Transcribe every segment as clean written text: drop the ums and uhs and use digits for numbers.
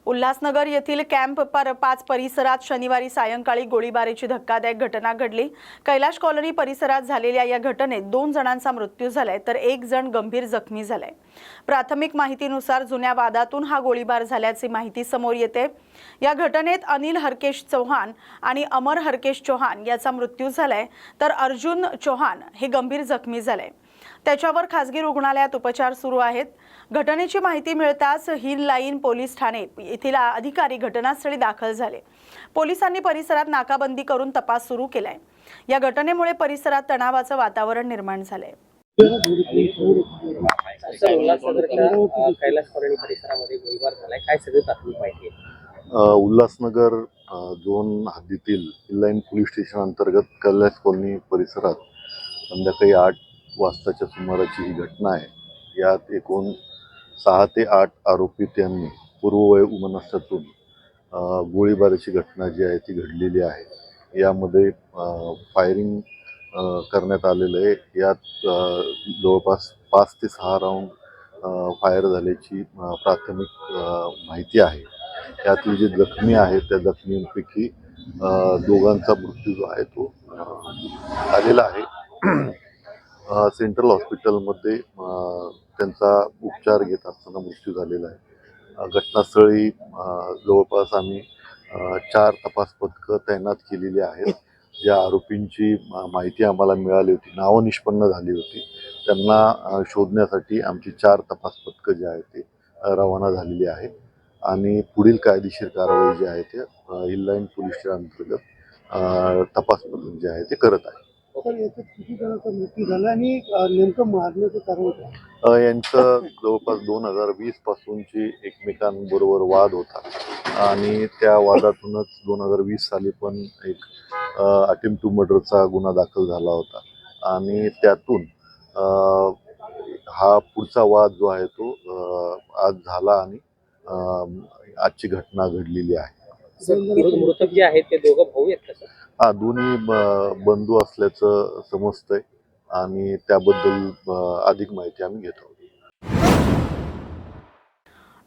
उल्हासनगर येथील कॅम्प 5 परिसरात शनिवारी सायंकाळी गोळीबाराची धक्कादायक घटना घडली। कैलाश कॉलनी परिसरात झालेल्या या घटनेत 2 जणांचा मृत्यू झालाय तर 1 जण गंभीर जखमी झालाय। प्राथमिक माहितीनुसार जुन्या वादातून हा गोळीबार झाल्याची माहिती समोर येते। या घटनेत अनिल हरकेश चौहान आणि अमर हरकेश चौहान याचा मृत्यू झालाय तर अर्जुन चौहान हे गंभीर जखमी झाले। त्याच्यावर खासगी रुग्णालयात उपचार सुरू आहेत। घटनेची माहिती मिळताच हिल लाईन पोलीस ठाणे येथील अधिकारी घटनास्थळी दाखल झाले। पोलिसांनी परिसरात नाकाबंदी करून तपास सुरू केलाय। या घटनेमुळे परिसरात तणावाचं वातावरण निर्माण झालंय। कैलाश कॉलनी परिसरामध्ये गोळीबार झालाय, काय सगळी प्राथमिक माहिती आहे? उल्हासनगर झोन हद्दीतील हिल लाईन पोलीस स्टेशन अंतर्गत कैलाश कॉलनी परिसरात संध्याकाळी 8 वाजताच्या सुमाराची ही घटना आहे। यात एकूण 6 ते 8 आरोपित यांनी पूर्ववय उमनस्यातून गोळीबाराची घटना जी आहे ती घडलेली आहे। यामध्ये फायरिंग करण्यात आलेलं आहे। यात जवळपास 5 ते 6 राऊंड फायर झाल्याची प्राथमिक माहिती आहे। यातील जे जखमी आहेत त्या जखमींपैकी 2घांचा मृत्यू जो आहे तो आलेला आहे। सेंट्रल हॉस्पिटलमध्ये त्यांचा उपचार घेत असताना मृत्यू झालेला आहे। घटनास्थळी जवळपास आम्ही 4 तपास पथकं तैनात केलेली आहेत। ज्या आरोपींची माहिती आम्हाला मिळाली होती, नावं निष्पन्न झाली होती, त्यांना शोधण्यासाठी आमची 4 तपास पथकं जी आहेत ते रवाना झालेली आहे आणि पुढील कायदेशीर कारवाई जी आहे ते हिल लाईन पोलीस स्टेशन अंतर्गत तपास पथक जे आहे ते करत आहे। किती जणांचा मृत्यू झाला आणि नेमकं मारण्याचं कारण काय? यांचं जवळपास 2020 पासूनची एकमेकांबरोबर वाद होता आणि त्या वादातूनच 2020 साली पण एक अटेम्प्ट टू मर्डरचा गुन्हा दाखल झाला होता आणि त्यातून हा पुढचा वाद जो आहे तो आज झाला आणि आजची घटना घडलेली आहे। मृतक जे आहेत ते दोघं भाऊ आहेत का? हा, दोन्ही बंधू असल्याचं समजतंय आणि त्याबद्दल अधिक माहिती आम्ही घेत आहोत।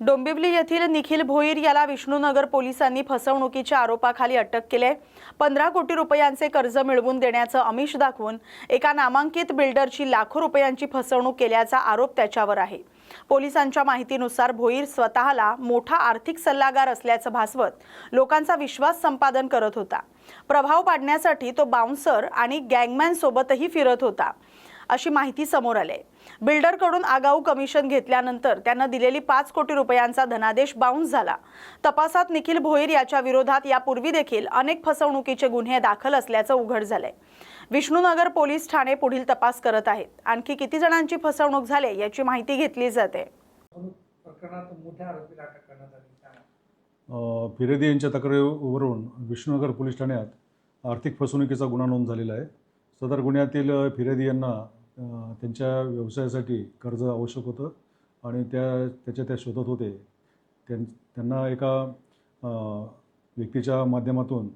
डोंबिवली येथील निखिल भोईर याला विष्णुनगर पोलिसांनी फसवणुकीच्या आरोपाखाली अटक केले। 15 कोटी रुपयांचे कर्ज मिळवून देण्याचं आमिष दाखवून एका नामांकित बिल्डरची लाखो रुपयांची फसवणूक केल्याचा आरोप त्याच्यावर आहे। पोलिसांच्या माहितीनुसार भोईर स्वतःला मोठा आर्थिक सल्लागार असल्याचं भासवत लोकांचा विश्वास संपादन करत होता। प्रभाव पाडण्यासाठी तो बाउन्सर आणि गँगमॅन सोबतही फिरत होता अशी माहिती समोर आली। बिल्डरकडून आगाऊ कमिशन घेतल्यानंतर त्यानं दिलेली 5 कोटी रुपयांचा धनादेश बाउन्स झाला। तपासात निखिल भोईर याच्या विरोधात यापूर्वी देखील अनेक फसवणुकीचे गुन्हे दाखल असल्याचं उघड झालंय। विष्णुनगर पोलीस ठाणे पुढील तपास करत आहेत। आणखी किती जणांची फसवणूक झाली याची माहिती घेतली जाते। फिर्यादी यांच्या तक्रारीवरून विष्णुनगर पोलीस ठाण्यात आर्थिक फसवणुकीचा गुन्हा नोंद झालेला आहे। सदर गुन्ह्यातील फिर्यादी यांना त्यांच्या व्यवसायासाठी कर्ज आवश्यक होतं आणि त्या शोधत होते। त्यांना एका व्यक्तीच्या माध्यमातून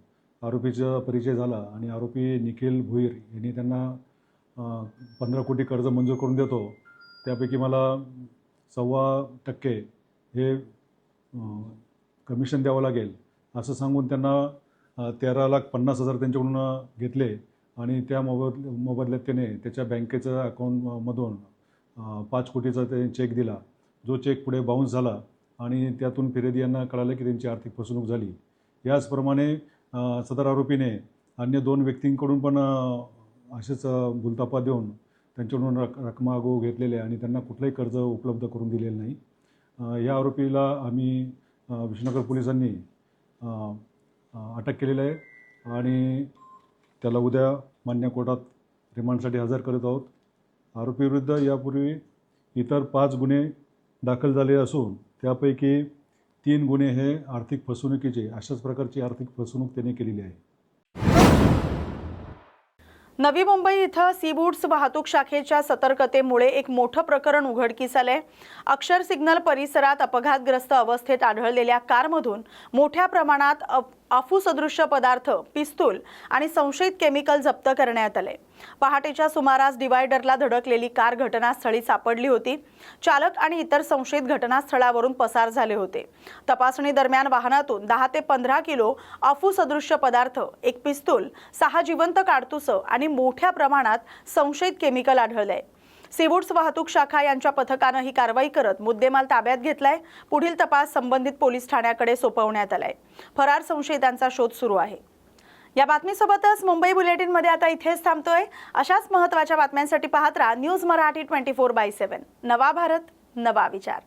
आरोपीचा परिचय झाला आणि आरोपी निखिल भोईर यांनी त्यांना 15 कोटी कर्ज मंजूर करून देतो, त्यापैकी मला 1.25% हे कमिशन द्यावं लागेल असं सांगून त्यांना 13,50,000 त्यांच्याकडून घेतले आणि त्या मोबदल्यात त्याने त्याच्या बँकेच्या अकाउंटमधून 5 कोटीचा ते चेक दिला, जो चेक पुढे बाउन्स झाला आणि त्यातून फिर्यादी यांना कळालं की त्यांची आर्थिक फसवणूक झाली। याचप्रमाणे सदर आरोपीने अन्य 2 व्यक्तींकडून पण असेच भूलथापा देऊन त्यांच्याकडून रकमा आगाऊ घेतलेले आणि त्यांना कुठलंही कर्ज उपलब्ध करून दिलेलं नाही। या आरोपीला आम्ही विष्णुनगर पोलिसांनी अटक केलेलं आहे आणि त्याला उद्या मान्य कोर्टात रिमांडसाठी हजर करत आहोत। आरोपीविरुद्ध यापूर्वी इतर 5 गुन्हे दाखल झाले असून त्यापैकी 3 गुन्हे हे आर्थिक फसवणुकीचे, अशाच प्रकारची आर्थिक फसवणूक त्याने केलेली आहे। नवी मुंबई इथं सीबूड्स वाहतूक शाखेच्या सतर्कतेमुळे एक मोठं प्रकरण उघडकीस आले। अक्षर सिग्नल परिसरात अपघातग्रस्त अवस्थेत आढळलेल्या कारमधून मोठ्या प्रमाणात अफू सदृश्य पदार्थ, पिस्तूल आणि संशयित केमिकल जप्त करण्यात आले। पहाटेच्या सुमारास डिवायडरला धडकलेली कार घटनास्थळी सापडली होती. चालक आणि इतर संशयित घटनास्थळावरून पसार झाले होते. तपासणी दरम्यान वाहनातून 10 ते 15 किलो अफू सदृश्य पदार्थ, एक पिस्तूल, 6 जिवंत काडतुसं आणि मोठ्या प्रमाणात संशयित केमिकल आढळले. सीवूड्स वाहतूक शाखा यांच्या पथकानं ही कारवाई करत मुद्देमाल ताब्यात घेतलाय. पुढील तपास संबंधित पोलीस ठाण्याकडे सोपवण्यात आलाय. फरार संशयितांचा शोध सुरू आहे. या बातमीसोबतच मुंबई बुलेटिनमध्ये आता इथेच थांबतोय. अशाच महत्त्वाच्या बातम्यांसाठी पाहत राहा न्यूज मराठी 24/7. नवा भारत, नवा विचार.